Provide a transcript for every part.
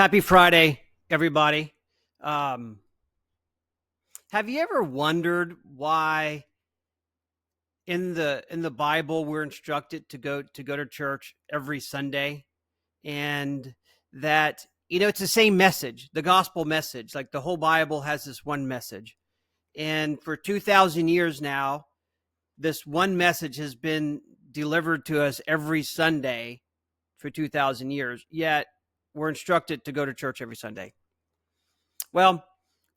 Happy Friday, everybody. Um, have you ever wondered why in the Bible we're instructed to go to church every Sunday, and that it's the same message, the gospel message. Like the whole Bible has this one message, and for 2,000 years now, this one message has been delivered to us every Sunday for 2,000 years. Yet we're instructed to go to church every Sunday. Well,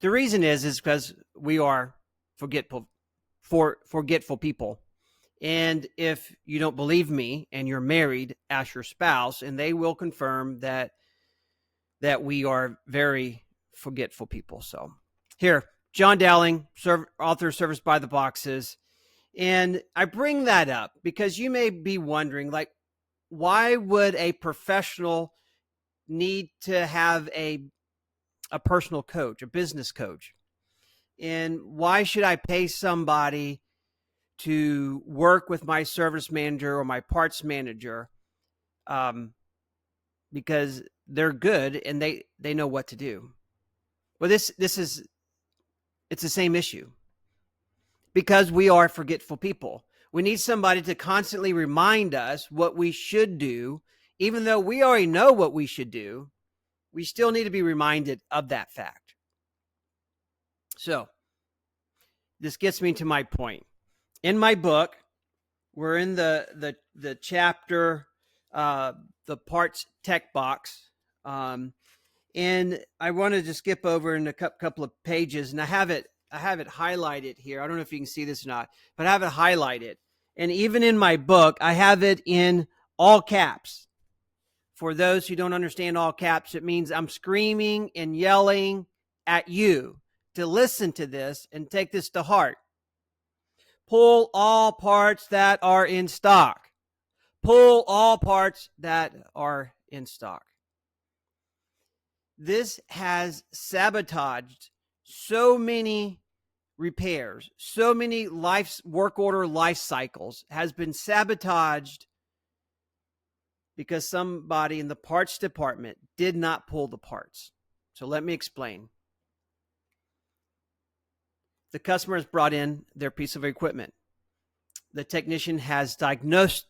the reason is because we are forgetful people. And if you don't believe me and you're married, ask your spouse, and they will confirm that we are very forgetful people. So here, John Dowling, author of Service by the Boxes. And I bring that up because you may be wondering, like, why would a professional need to have a personal coach, a business coach? And why should I pay somebody to work with my service manager or my parts manager? Because they're good and they know what to do. Well, it's the same issue because we are forgetful people. We need somebody to constantly remind us what we should do, even though we already know what we should do. We still need to be reminded of that fact. So this gets me to my point. In my book, we're in the chapter, the parts tech box, and I wanted to skip over in a couple of pages, and I have it highlighted here. I don't know if you can see this or not, but I have it highlighted, and even in my book, I have it in all caps. For those who don't understand all caps, it means I'm screaming and yelling at you to listen to this and take this to heart. Pull all parts that are in stock. Pull all parts that are in stock. This has sabotaged so many repairs, so many work order life cycles has been sabotaged because somebody in the parts department did not pull the parts. So let me explain. The customer has brought in their piece of equipment. The technician has diagnosed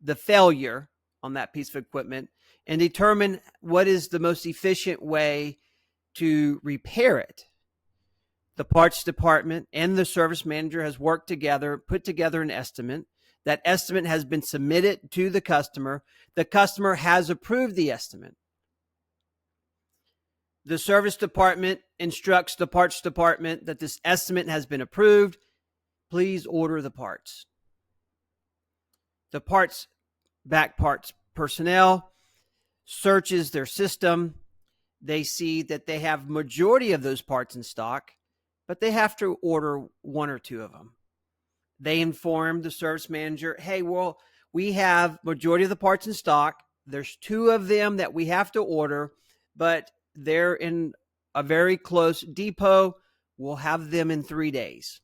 the failure on that piece of equipment and determined what is the most efficient way to repair it. The parts department and the service manager has worked together, put together an estimate. That estimate has been submitted to the customer. The customer has approved the estimate. The service department instructs the parts department that this estimate has been approved. Please order the parts. The back parts personnel searches their system. They see that they have majority of those parts in stock, but they have to order one or two of them. They inform the service manager, hey, well, we have majority of the parts in stock. There's two of them that we have to order, but they're in a very close depot. We'll have them in 3 days.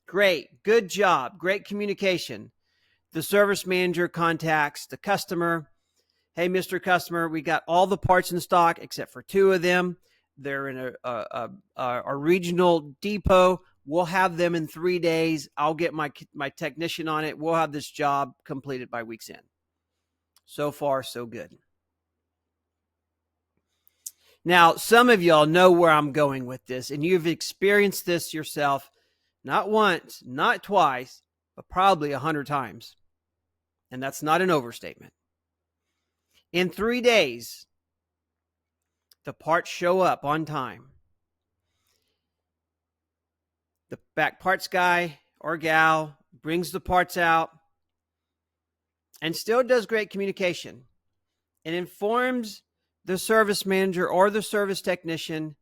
Great. Good job. Great communication. The service manager contacts the customer. Hey, Mr. Customer, we got all the parts in stock except for two of them. They're in a regional depot. We'll have them in 3 days. I'll get my technician on it. We'll have this job completed by week's end. So far, so good. Now, some of y'all know where I'm going with this, and you've experienced this yourself, not once, not twice, but probably 100 times. And that's not an overstatement. In 3 days, the parts show up on time. The back parts guy or gal brings the parts out and still does great communication and informs the service manager or the service technician,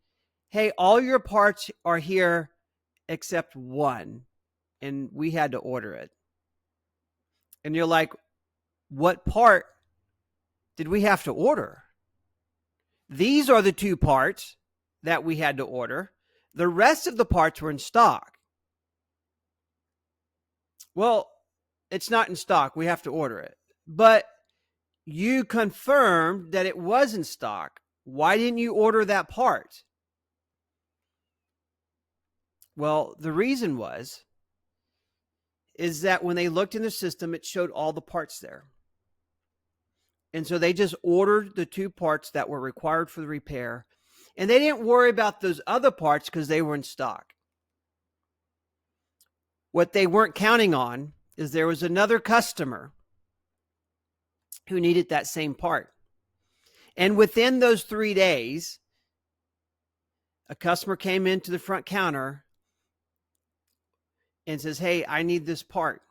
hey, all your parts are here except one, and we had to order it. And you're like, what part did we have to order? These are the two parts that we had to order. The rest of the parts were in stock. Well, it's not in stock. We have to order it. But you confirmed that it was in stock. Why didn't you order that part? Well, the reason is that when they looked in the system, it showed all the parts there. And so they just ordered the 2 parts that were required for the repair. And they didn't worry about those other parts because they were in stock. What they weren't counting on is there was another customer who needed that same part. And within those 3 days, a customer came into the front counter and says, "Hey, I need this part."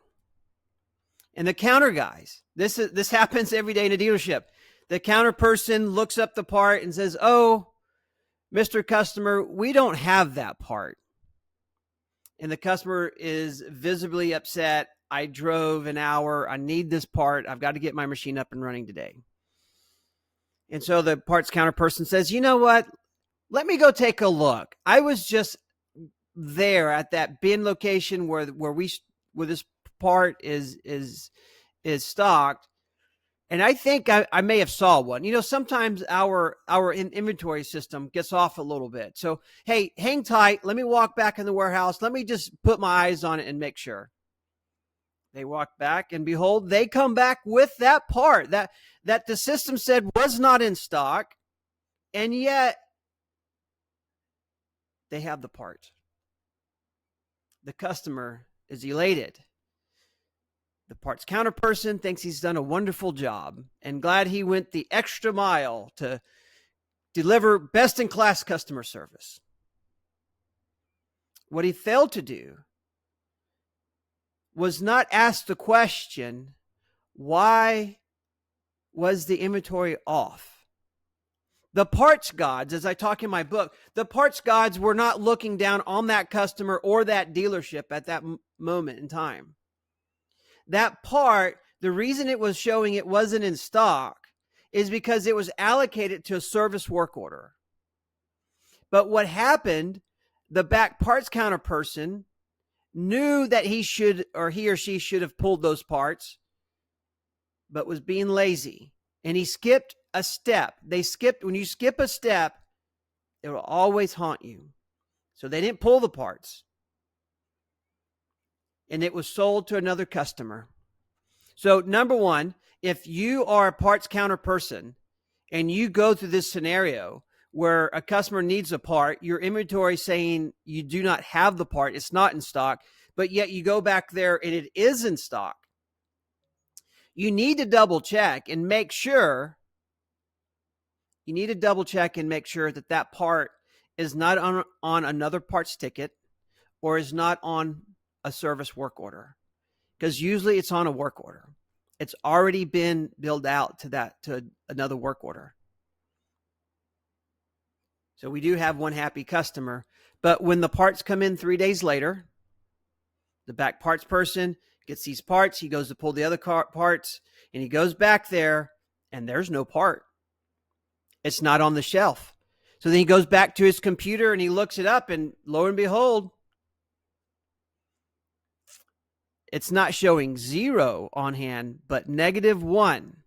And the counter guys, this happens every day in a dealership. The counter person looks up the part and says, "Oh, Mr. Customer, we don't have that part." And the customer is visibly upset. "I drove an hour. I need this part. I've got to get my machine up and running today." And so the parts counter person says, "You know what? Let me go take a look. I was just there at that bin location where this part is stocked, and I think I may have saw one." Sometimes our inventory system gets off a little bit. So, hey, hang tight. Let me walk back in the warehouse. Let me just put my eyes on it and make sure. They walk back, and behold, they come back with that part that the system said was not in stock, and yet they have the part. The customer is elated. The parts counter person thinks he's done a wonderful job and glad he went the extra mile to deliver best-in-class customer service. What he failed to do was not ask the question, why was the inventory off? The parts gods, as I talk in my book, the parts gods were not looking down on that customer or that dealership at that moment in time. That part, the reason it was showing it wasn't in stock is because it was allocated to a service work order. But what happened, the back parts counter person knew that he or she should have pulled those parts, but was being lazy. And he skipped a step. When you skip a step, it will always haunt you. So they didn't pull the parts. And it was sold to another customer. So number one, if you are a parts counter person and you go through this scenario where a customer needs a part, your inventory saying you do not have the part, it's not in stock, but yet you go back there and it is in stock, you need to double check and make sure that that part is not on another parts ticket or is not on a service work order, because usually it's on a work order. It's already been billed out to another work order. So we do have one happy customer, but when the parts come in 3 days later, the back parts person gets these parts, he goes to pull the other parts, and he goes back there and there's no part. It's not on the shelf. So then he goes back to his computer and he looks it up, and lo and behold, it's not showing 0 on hand, but -1.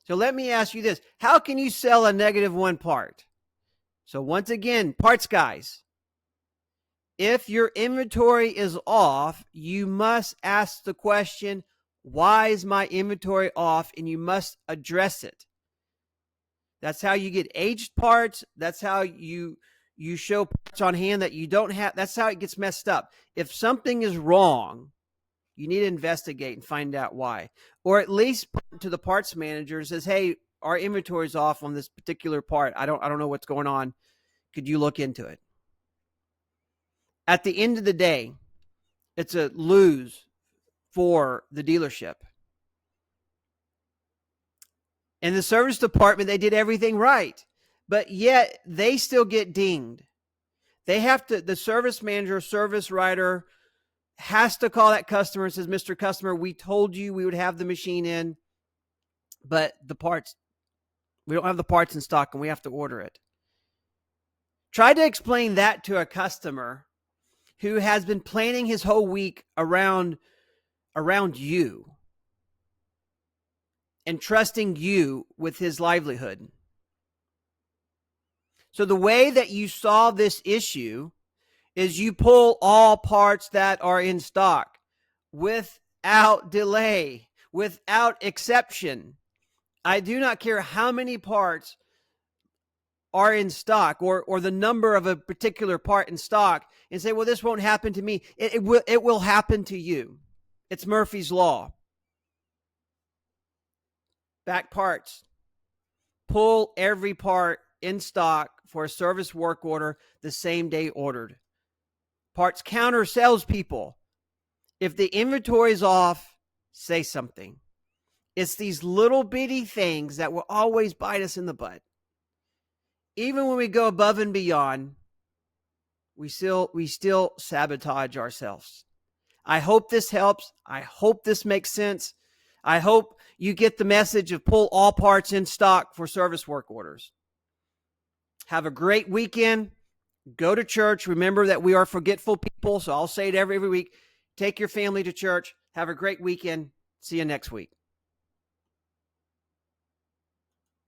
So let me ask you this. How can you sell a -1 part? So once again, parts guys, if your inventory is off, you must ask the question, why is my inventory off? And you must address it. That's how you get aged parts. That's how you show parts on hand that you don't have. That's how it gets messed up. If something is wrong, you need to investigate and find out why. Or at least put to the parts manager and says, "Hey, our inventory is off on this particular part. I don't know what's going on. Could you look into it?" At the end of the day, it's a lose for the dealership. In the service department, they did everything right, but yet they still get dinged. The service manager, service writer has to call that customer and says, "Mr. Customer, we told you we would have the machine in, but we don't have the parts in stock and we have to order it." Try to explain that to a customer who has been planning his whole week around you and trusting you with his livelihood. So the way that you solve this issue is you pull all parts that are in stock without delay, without exception. I do not care how many parts are in stock or the number of a particular part in stock and say, well, this won't happen to me. It will happen to you. It's Murphy's Law. Back parts. Pull every part in stock for a service work order the same day ordered. Parts counter salespeople. If the inventory is off, say something. It's these little bitty things that will always bite us in the butt. Even when we go above and beyond, we still sabotage ourselves. I hope this helps. I hope this makes sense. I hope you get the message of pull all parts in stock for service work orders. Have a great weekend. Go to church. Remember that we are forgetful people, so I'll say it every week. Take your family to church. Have a great weekend. See you next week.